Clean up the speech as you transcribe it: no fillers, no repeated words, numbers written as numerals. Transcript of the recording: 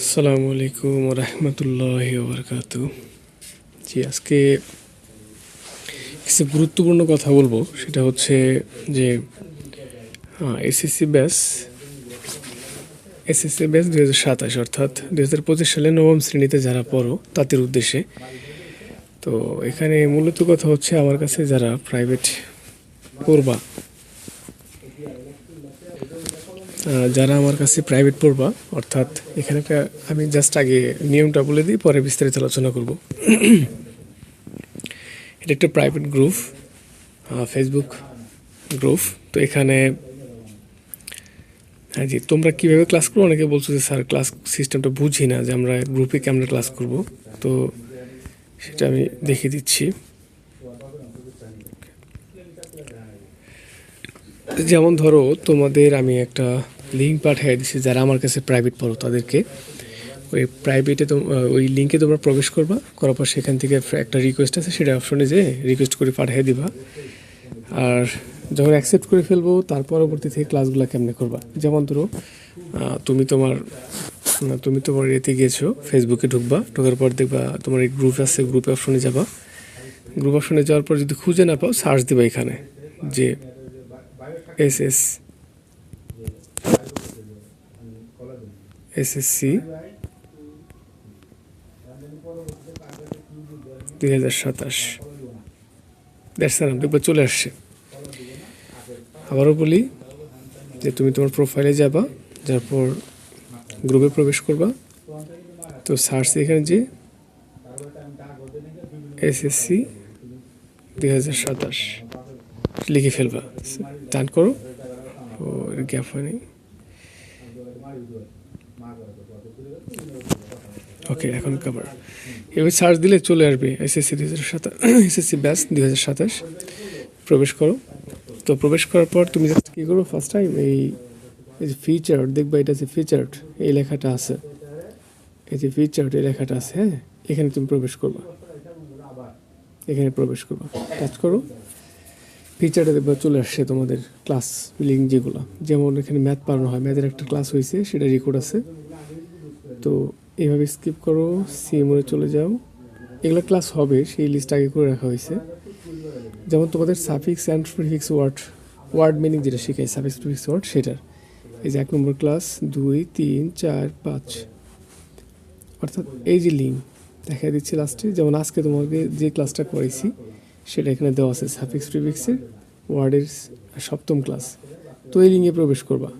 আসসালামু আলাইকুম রহমতুল্লাহি ওয়া বারাকাতুহু। জি, আজকে কিছু গুরুত্বপূর্ণ কথা বলবো। সেটা হচ্ছে যে এসএসসি ব্যাচ 2027, অর্থাৎ 2025 সালে নবম শ্রেণীতে যারা পড়ো তাদের উদ্দেশ্যে। তো এখানে মূলত কথা হচ্ছে আমার কাছে যারা প্রাইভেট পড়বা, যারা আমার কাছে প্রাইভেট পড়বা, অর্থাৎ এখানে আমি জাস্ট আগে নিয়মটা বলে দিই, পরে বিস্তারিত আলোচনা করব। এটা একটা প্রাইভেট গ্রুপ, ফেসবুক গ্রুপ। তো এখানে হ্যাঁ জি, তোমরা কীভাবে ক্লাস করো? অনেকে বলছো যে স্যার ক্লাস সিস্টেমটা বুঝি না, যে আমরা গ্রুপে কেমন ক্লাস করব। তো সেটা আমি দেখিয়ে দিচ্ছি। যেমন ধরো, তোমাদের আমি একটা লিঙ্ক পাঠিয়ে দিচ্ছি, যারা আমার কাছে প্রাইভেট পড়ো তাদেরকে। ওই প্রাইভেটে ওই লিঙ্কে তোমরা প্রবেশ করবা, করার পর সেখান থেকে একটা রিকোয়েস্ট আছে, সেটা অপশনে যে রিকোয়েস্ট করে পাঠিয়ে দিবা। আর যখন অ্যাকসেপ্ট করে ফেলবো, তার পরবর্তী থেকে ক্লাসগুলো কেমনে করবা। যেমন ধরো, তুমি তোমার এতে গিয়েছো, ফেসবুকে ঢুকবা, ঢোকার পর দেখবা তোমার এই গ্রুপ আছে, গ্রুপে অপশনে যাবা। গ্রুপ অপশনে যাওয়ার পর যদি খুঁজে না পাও, সার্চ দিবা এখানে যে এসএসসি 2027 দ্যাটস নাম, দেখবা চলে আসছে। আবারও বলি যে তুমি তোমার প্রোফাইলে যাবা, যার পর গ্রুপে প্রবেশ করবা। তো সার্চ এখানে যে এসএসসি 2027 লিখে ফেলবা, টান করো। ও গ্যাপ হয়নি, ওকে, এখন কভার। এবার সার্চ দিলে চলে আসবে এসএসসি 2027, এসএসসি ব্যাচ 2027। প্রবেশ করো। তো প্রবেশ করার পর তুমি জাস্ট কী করো, ফার্স্ট টাইম এই যে ফিচার্ড দেখবা, এটা যে ফিচার্ড এই লেখাটা আছে, এই যে ফিচার্ড এই লেখাটা আছে, হ্যাঁ, এখানে তুমি প্রবেশ করবা। এখানে প্রবেশ করবা, টাচ করো। ফিচারটা দেখবা চলে আসছে তোমাদের ক্লাস লিঙ্ক যেগুলো। যেমন এখানে ম্যাথ পড়ানো হয়, ম্যাথের একটা ক্লাস হয়েছে, সেটা রেকর্ড আছে। তো এইভাবে স্কিপ করো, সিএমওয়ে চলে যাও। এগুলো ক্লাস হবে, সেই লিস্ট আগে করে রাখা হয়েছে। যেমন তোমাদের suffix and prefix word meaning যেটা শেখায়, সাফিক্স প্রিফিক্স ওয়ার্ড, সেটার এই যে 1 নম্বর ক্লাস 2, 3, 4, 5, অর্থাৎ এই যে লিঙ্ক দেখা দিচ্ছে লাস্টে। যেমন আজকে তোমাকে যে ক্লাসটা করেছি সেটা এখানে দেওয়া আছে, সাফিক্স প্রিফিক্সের ওয়ার্ডের 7ম ক্লাস। তো এই লিঙ্কে প্রবেশ করবা।